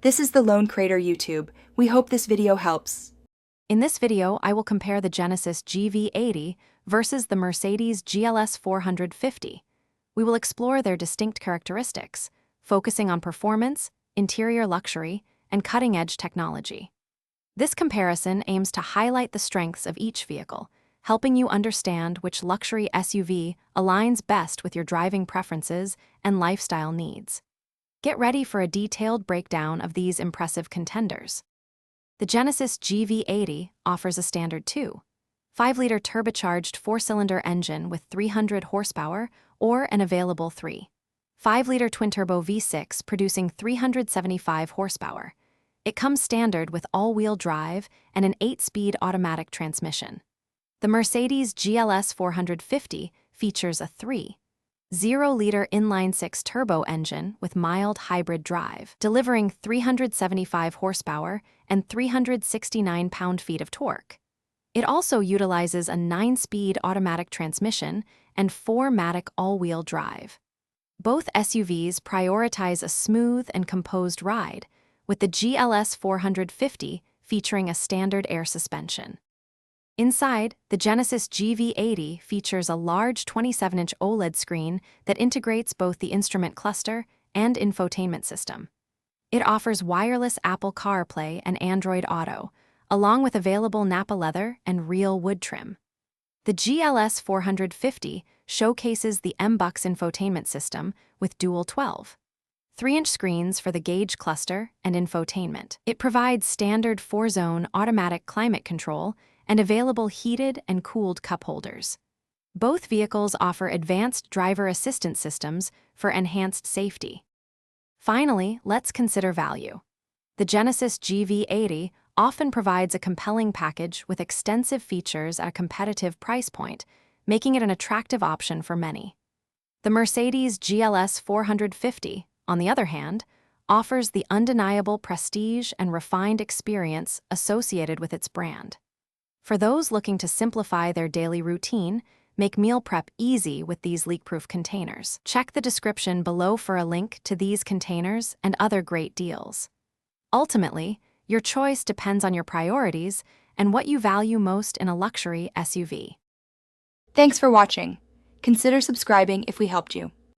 This is the Lone Crater YouTube. We hope this video helps. In this video, I will compare the Genesis GV80 versus the Mercedes GLS 450. We will explore their distinct characteristics, focusing on performance, interior luxury, and cutting-edge technology. This comparison aims to highlight the strengths of each vehicle, helping you understand which luxury SUV aligns best with your driving preferences and lifestyle needs. Get ready for a detailed breakdown of these impressive contenders. The Genesis GV80 offers a standard 2.5-liter turbocharged four-cylinder engine with 300 horsepower or an available 3.5-liter twin-turbo V6 producing 375 horsepower. It comes standard with all-wheel drive and an 8-speed automatic transmission. The Mercedes GLS 450 features a 3.0-liter inline-six turbo engine with mild hybrid drive, delivering 375 horsepower and 369 pound-feet of torque. It also utilizes a 9-speed automatic transmission and 4-matic all-wheel drive. Both SUVs prioritize a smooth and composed ride, with the GLS 450 featuring a standard air suspension. Inside, the Genesis GV80 features a large 27-inch OLED screen that integrates both the instrument cluster and infotainment system. It offers wireless Apple CarPlay and Android Auto, along with available Nappa leather and real wood trim. The GLS 450 showcases the MBUX infotainment system with dual 12.3-inch screens for the gauge cluster and infotainment. It provides standard 4-zone automatic climate control and available heated and cooled cup holders. Both vehicles offer advanced driver assistance systems for enhanced safety. Finally, let's consider value. The Genesis GV80 often provides a compelling package with extensive features at a competitive price point, making it an attractive option for many. The Mercedes GLS 450, on the other hand, offers the undeniable prestige and refined experience associated with its brand. For those looking to simplify their daily routine, make meal prep easy with these leak-proof containers. Check the description below for a link to these containers and other great deals. Ultimately, your choice depends on your priorities and what you value most in a luxury SUV. Thanks for watching. Consider subscribing if we helped you.